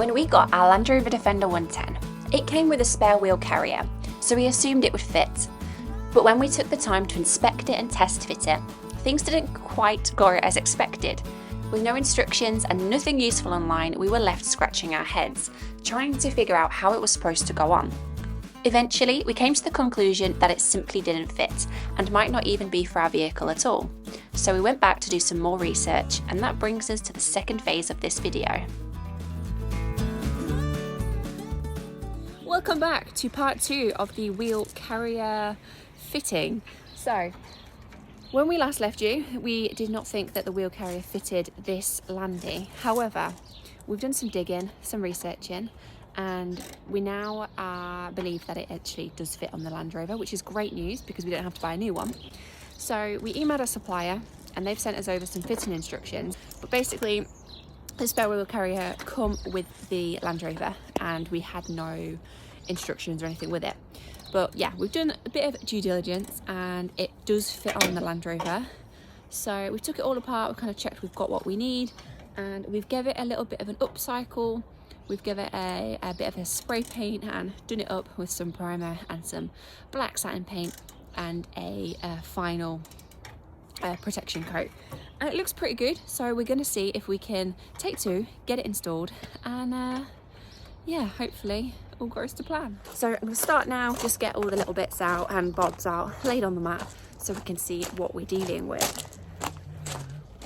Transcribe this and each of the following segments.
When we got our Land Rover Defender 110, it came with a spare wheel carrier, so we assumed it would fit. But when we took the time to inspect it and test fit it, things didn't quite go as expected. With no instructions and nothing useful online, we were left scratching our heads, trying to figure out how it was supposed to go on. Eventually, we came to the conclusion that it simply didn't fit and might not even be for our vehicle at all. So we went back to do some more research, and that brings us to the second phase of this video. Welcome back to part 2 of the wheel carrier fitting. So, when we last left you, we did not think that the wheel carrier fitted this landy. However, we've done some digging, some researching, and we now believe that it actually does fit on the Land Rover, which is great news because we don't have to buy a new one. So we emailed our supplier and they've sent us over some fitting instructions. But basically, the spare wheel carrier come with the Land Rover and we had no instructions or anything with it. But yeah, we've done a bit of due diligence and it does fit on the Land Rover. So we took it all apart, we kind of checked we've got what we need, and we've given it a little bit of an upcycle. We've given it a bit of a spray paint and done it up with some primer and some black satin paint and a final protection coat. And it looks pretty good, so we're going to see if we can take 2, get it installed, and yeah, hopefully all goes to plan. So I'm going to start now, just get all the little bits out and bobs out, laid on the mat, so we can see what we're dealing with.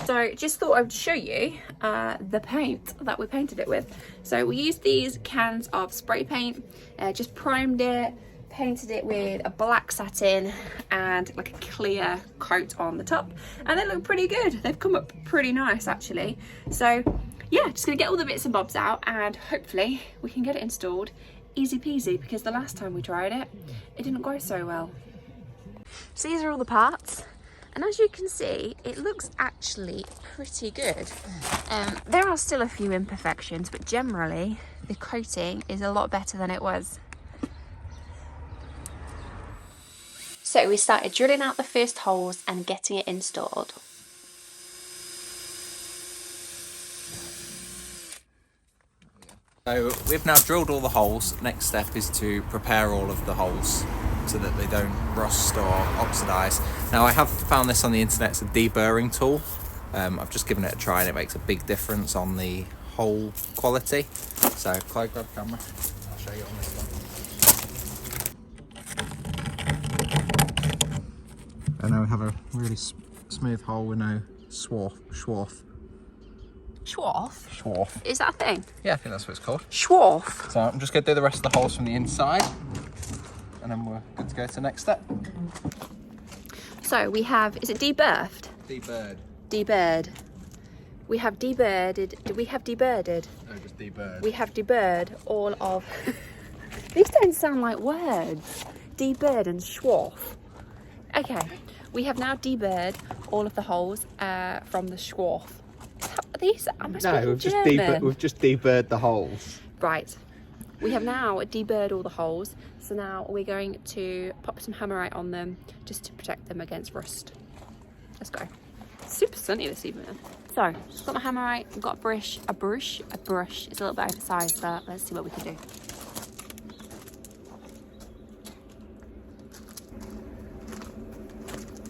So just thought I would show you the paint that we painted it with. So we used these cans of spray paint, just primed it, painted it with a black satin and like a clear coat on the top, and they look pretty good. They've come up pretty nice actually. So yeah, just gonna get all the bits and bobs out and hopefully we can get it installed easy peasy, because the last time we tried it, it didn't go so well. So these are all the parts. And as you can see, it looks actually pretty good. There are still a few imperfections, but generally the coating is a lot better than it was. So we started drilling out the first holes and getting it installed. So we've now drilled all the holes. Next step is to prepare all of the holes so that they don't rust or oxidise. Now I have found this on the internet, it's a deburring tool. I've just given it a try and it makes a big difference on the hole quality. So Chloe, grab the camera, I'll show you on this one. And now we have a really smooth hole with no swarf. Schwarf? Is that a thing? Yeah, I think that's what it's called. Schwarf? So I'm just going to do the rest of the holes from the inside and then we're good to go to the next step. So we have, is it debirthed? Deburred. Deburred. We have debirded. Do we have debirded? No, just deburred. We have deburred all of... These don't sound like words. Deburred and schwarf. Okay, we have now deburred all of the holes from the schwarf. These, am I speaking German? We've just deburred the holes. Right. We have now deburred all the holes, so now we're going to pop some hammerite on them just to protect them against rust. Let's go. It's super sunny this evening. So, I've got my hammerite, I've got a brush. It's a little bit oversized, but let's see what we can do.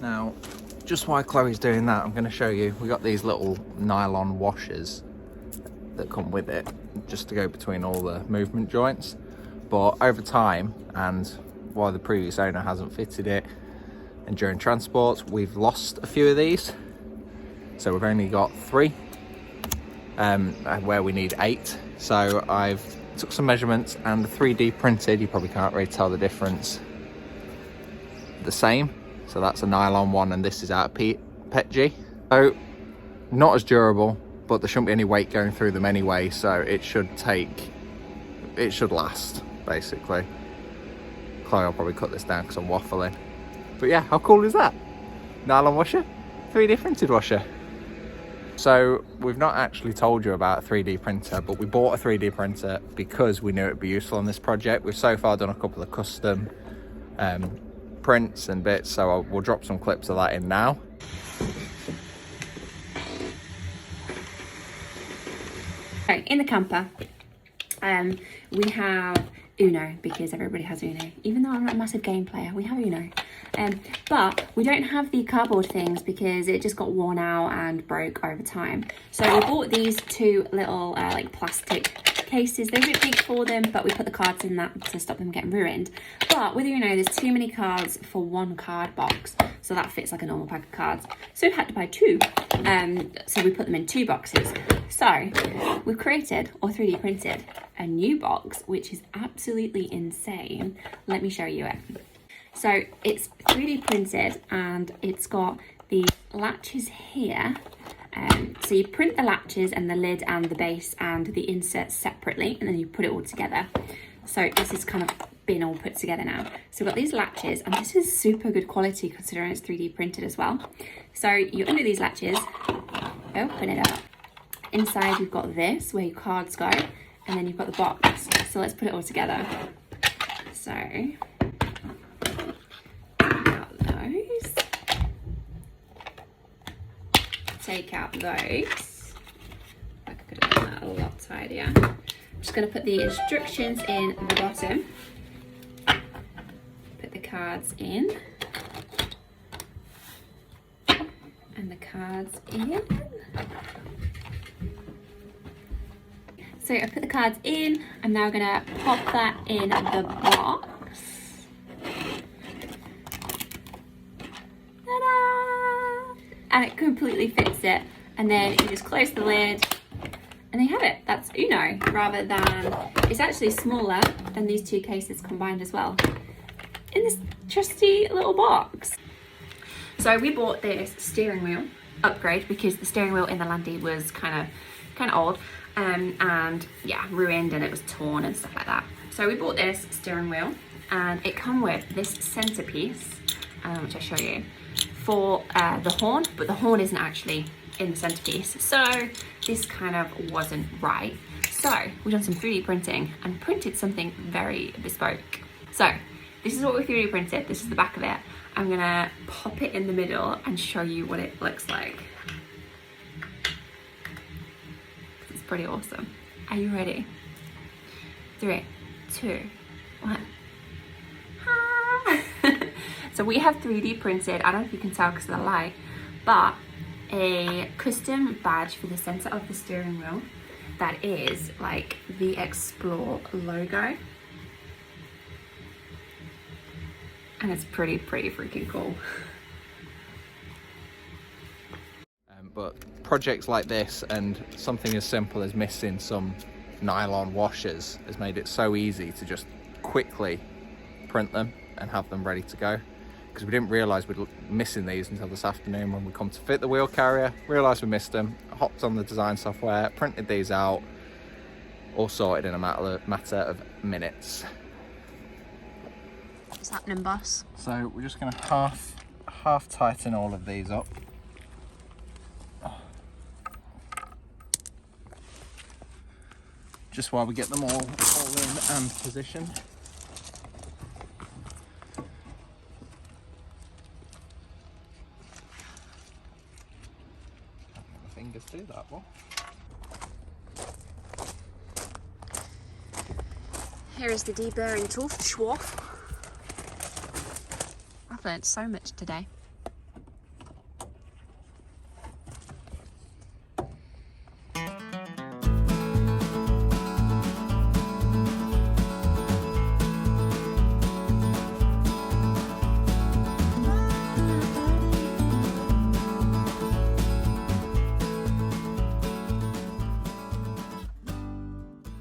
Now, just while Chloe's doing that, I'm going to show you, we got these little nylon washers that come with it, just to go between all the movement joints. But over time, and while the previous owner hasn't fitted it, and during transports, we've lost a few of these. So we've only got 3, where we need 8. So I've took some measurements and the 3D printed, you probably can't really tell the difference, the same. So that's a nylon one and this is out of PETG. So not as durable, but there shouldn't be any weight going through them anyway, so it should last, basically. Chloe will probably cut this down because I'm waffling. But yeah, how cool is that? Nylon washer, 3D printed washer. So we've not actually told you about a 3D printer, but we bought a 3D printer because we knew it'd be useful on this project. We've so far done a couple of custom prints and bits, so we'll drop some clips of that in now. Okay, in the camper, We have Uno, because everybody has Uno. Even though I'm not a massive game player, we have Uno. But we don't have the cardboard things because it just got worn out and broke over time. So we bought these two little like plastic cases. They're a bit big for them, but we put the cards in that to stop them getting ruined. But with Uno, there's too many cards for one card box, so that fits like a normal pack of cards. So we had to buy two. So we put them in 2 boxes. So we've created, or 3D printed, a new box, which is absolutely insane. Let me show you it. So it's 3D printed and it's got the latches here. So you print the latches and the lid and the base and the insert separately, and then you put it all together. So this is kind of been all put together now. So we've got these latches, and this is super good quality considering it's 3D printed as well. So you undo these latches, open it up. Inside you've got this, where your cards go, and then you've got the box. So let's put it all together. So, take out those. I could have done that a lot tidier. I'm just going to put the instructions in the bottom. Put the cards in. And the cards in. So I put the cards in. I'm now going to pop that in the box. And it completely fits it, and then you just close the lid and there you have it. That's Uno, rather than, it's actually smaller than these 2 cases combined as well, in this trusty little box. So we bought this steering wheel upgrade because the steering wheel in the Landy was kind of old, and yeah, ruined, and it was torn and stuff like that. So we bought this steering wheel, and it come with this centerpiece, which I'll show you, for the horn, but the horn isn't actually in the centerpiece, so this kind of wasn't right. So we've done some 3D printing and printed something very bespoke. So this is what we 3D printed. This is the back of it. I'm gonna pop it in the middle and show you what it looks like. It's pretty awesome. Are you ready? 3, 2, 1. So we have 3D printed, I don't know if you can tell because of the light, but a custom badge for the center of the steering wheel that is like the X-PLORE logo. And it's pretty freaking cool. But projects like this, and something as simple as missing some nylon washers, has made it so easy to just quickly print them and have them ready to go. Because we didn't realise we'd missing these until this afternoon when we come to fit the wheel carrier. Realised we missed them, hopped on the design software, printed these out, all sorted in a matter of minutes. What's happening, boss? So we're just going to half tighten all of these up. Just while we get them all in and positioned. Fingers do that one. Here is the deburring tool for Schwarf. I've learned so much today.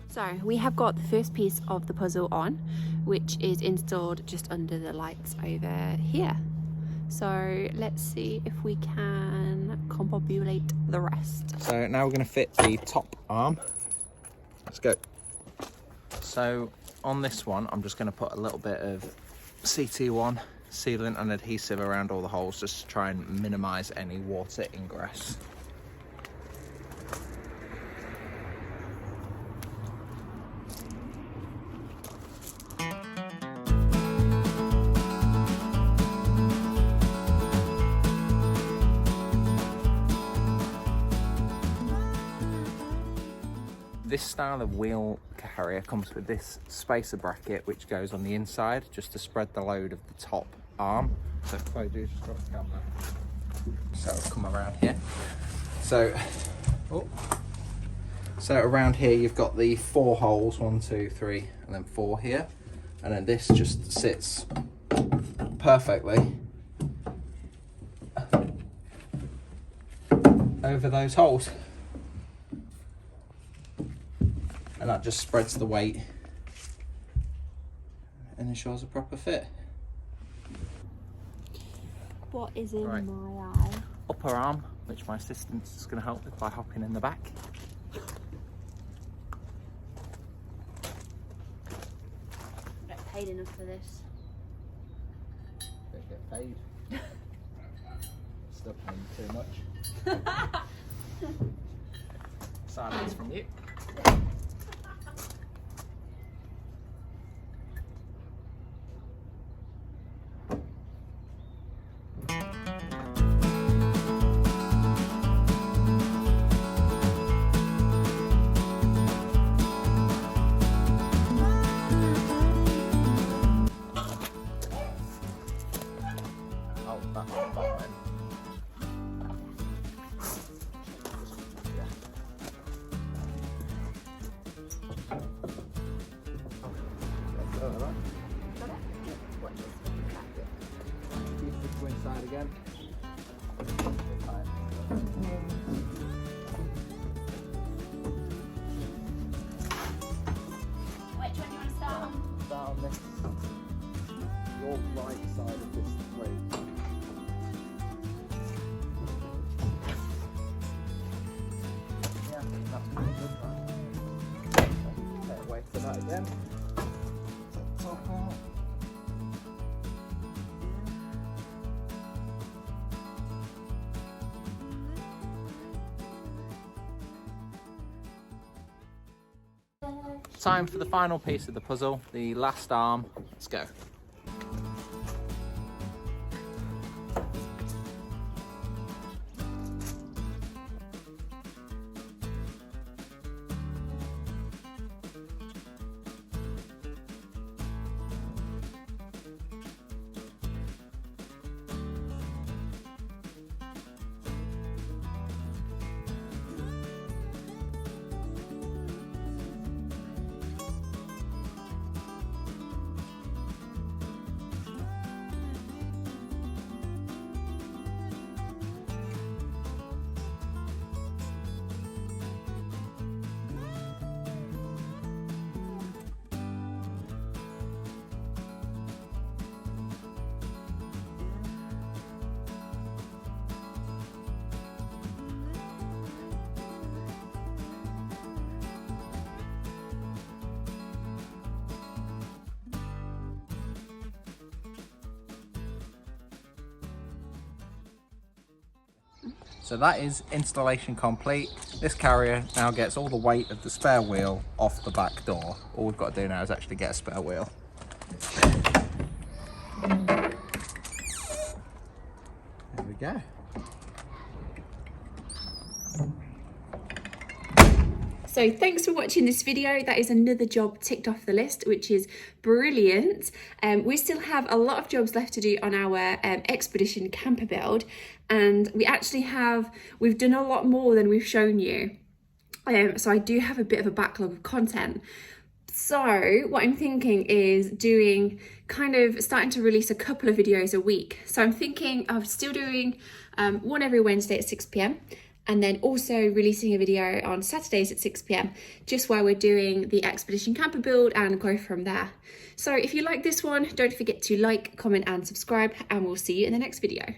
So we have got the first piece of the puzzle on, which is installed just under the lights over here. So let's see if we can combobulate the rest. So now we're going to fit the top arm. Let's go. So on this one, I'm just going to put a little bit of CT1 sealant and adhesive around all the holes just to try and minimise any water ingress. this style of wheel carrier comes with this spacer bracket which goes on the inside just to spread the load of the top arm. So if I do just drop the camera, so it'll come around here. So around here you've got the 4 holes, 1, 2, 3 and then 4 here, and then this just sits perfectly over those holes, and that just spreads the weight and ensures a proper fit. What is in Right. my eye? Upper arm, which my assistant's is going to help with by hopping in the back. I don't paid enough for this. Don't get paid. Still paying too much. Silence from you. Oh, that's fine. Go inside again. Which one do you want to start on? Start on this, your right side of this plate. Yeah, that's pretty good. Right. Wait for that again. Top out. Time for the final piece of the puzzle, the last arm. Let's go. So that is installation complete. This carrier now gets all the weight of the spare wheel off the back door. All we've got to do now is actually get a spare wheel. There we go. So thanks for watching this video. That is another job ticked off the list, which is brilliant. We still have a lot of jobs left to do on our Expedition camper build, and we've done a lot more than we've shown you. So I do have a bit of a backlog of content. So what I'm thinking is starting to release a couple of videos a week. So I'm thinking of still doing one every Wednesday at 6 p.m. and then also releasing a video on Saturdays at 6 p.m, just while we're doing the Expedition camper build, and go from there. So if you like this one, don't forget to like, comment and subscribe, and we'll see you in the next video.